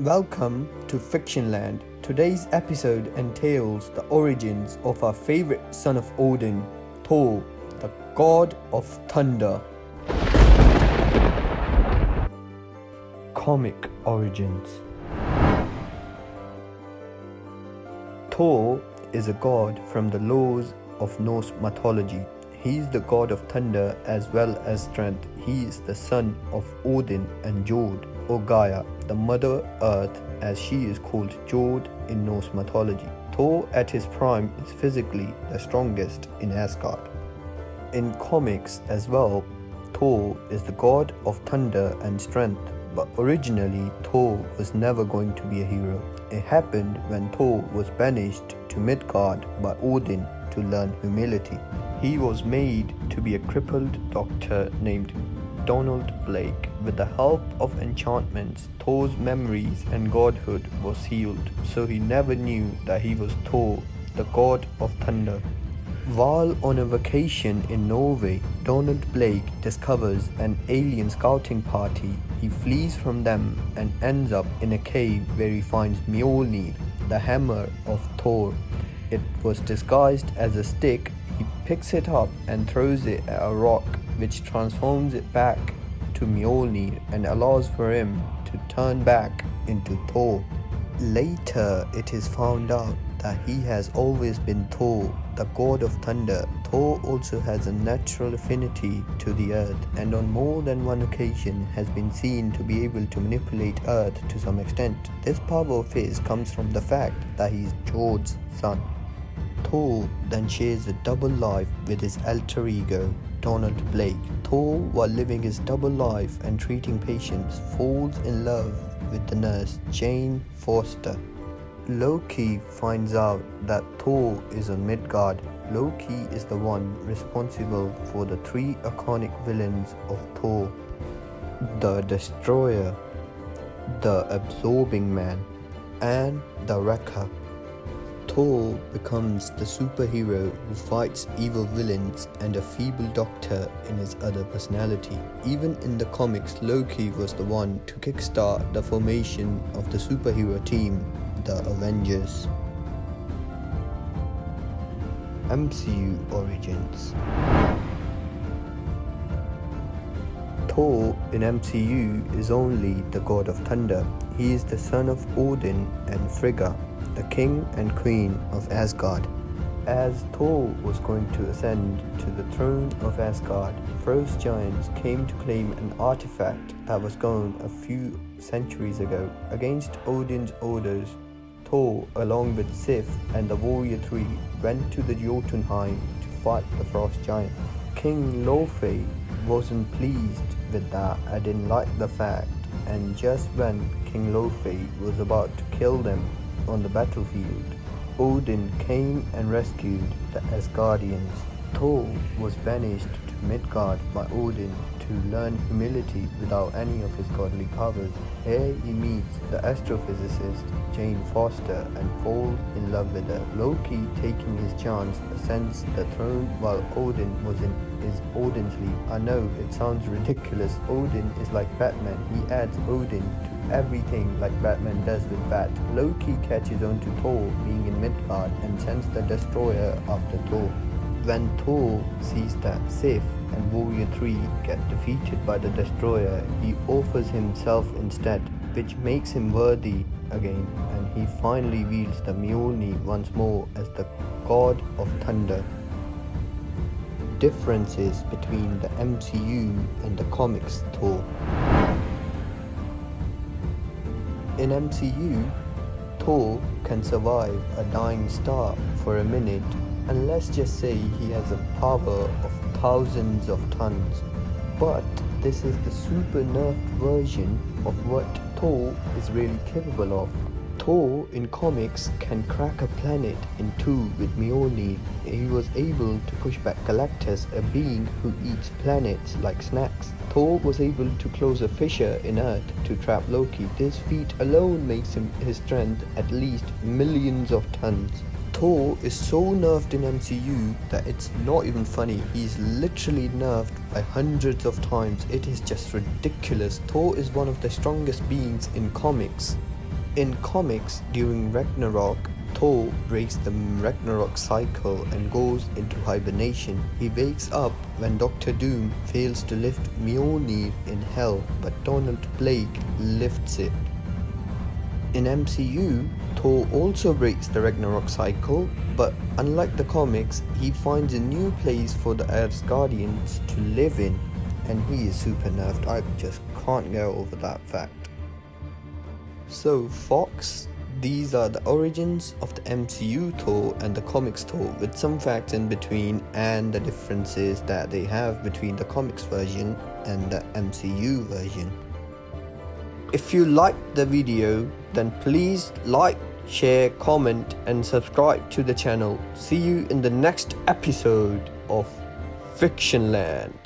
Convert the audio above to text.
Welcome to Fictionland. Today's episode entails the origins of our favorite son of Odin, Thor, the god of thunder. Comic Origins. Thor is a god from the lore of Norse mythology. He is the god of thunder as well as strength. He is the son of Odin and Jord, or Gaia, the Mother Earth, as she is called Jord in Norse mythology. Thor at his prime is physically the strongest in Asgard. In comics as well, Thor is the god of thunder and strength, but originally Thor was never going to be a hero. It happened when Thor was banished to Midgard by Odin to learn humility. He was made to be a crippled doctor named Donald Blake. With the help of enchantments, Thor's memories and godhood was healed, so he never knew that he was Thor, the god of thunder. While on a vacation in Norway, Donald Blake discovers an alien scouting party. He flees from them and ends up in a cave where he finds Mjolnir, the hammer of Thor. It was disguised as a stick. He picks it up and throws it at a rock, which transforms it back to Mjolnir and allows for him to turn back into Thor. Later, it is found out that he has always been Thor, the god of thunder. Thor also has a natural affinity to the earth, and on more than one occasion has been seen to be able to manipulate earth to some extent. This power of his comes from the fact that he is Jord's son. Thor then shares a double life with his alter ego, Donald Blake. Thor, while living his double life and treating patients, falls in love with the nurse Jane Foster. Loki finds out that Thor is on Midgard. Loki is the one responsible for the three iconic villains of Thor: the Destroyer, the Absorbing Man, and the Wrecker. Thor becomes the superhero who fights evil villains and a feeble doctor in his other personality. Even in the comics, Loki was the one to kickstart the formation of the superhero team, the Avengers. MCU Origins. Thor in MCU is only the god of thunder. He is the son of Odin and Frigga, the king and queen of Asgard. As Thor was going to ascend to the throne of Asgard, frost giants came to claim an artifact that was gone a few centuries ago. Against Odin's orders, Thor, along with Sif and the Warrior Three, went to the Jotunheim to fight the frost giant. King Lofi wasn't pleased with that and didn't like the fact, and just when King Lofi was about to kill them on the battlefield, Odin came and rescued the Asgardians. Thor was banished to Midgard by Odin to learn humility without any of his godly powers. Here he meets the astrophysicist Jane Foster and falls in love with her. Loki, taking his chance, ascends the throne while Odin was in his Odin sleep. I know it sounds ridiculous. Odin is like Batman. He adds Odin to everything like Batman does with Bat. Loki catches on to Thor being in Midgard and sends the Destroyer after Thor. When Thor sees that Sif and Warrior 3 get defeated by the Destroyer, he offers himself instead, which makes him worthy again, and he finally wields the Mjolnir once more as the god of thunder. Differences between the MCU and the comics Thor. In MCU, Thor can survive a dying star for a minute, and let's just say he has a power of thousands of tons. But this is the super nerfed version of what Thor is really capable of. Thor in comics can crack a planet in two with Mjolnir. He was able to push back Galactus, a being who eats planets like snacks. Thor was able to close a fissure in Earth to trap Loki. This feat alone makes his strength at least millions of tons. Thor is so nerfed in MCU that it's not even funny. He's literally nerfed by hundreds of times. It is just ridiculous. Thor is one of the strongest beings in comics. In comics, during Ragnarok, Thor breaks the Ragnarok cycle and goes into hibernation. He wakes up when Doctor Doom fails to lift Mjolnir in Hell, but Donald Blake lifts it. In MCU, Thor also breaks the Ragnarok cycle, but unlike the comics, he finds a new place for the Asgardians to live in, and he is super nerfed. I just can't get over that fact. So Fox, these are the origins of the MCU Thor and the comics Thor, with some facts in between and the differences that they have between the comics version and the MCU version. If you liked the video, then please like, share, comment and subscribe to the channel. See you in the next episode of Fictionland.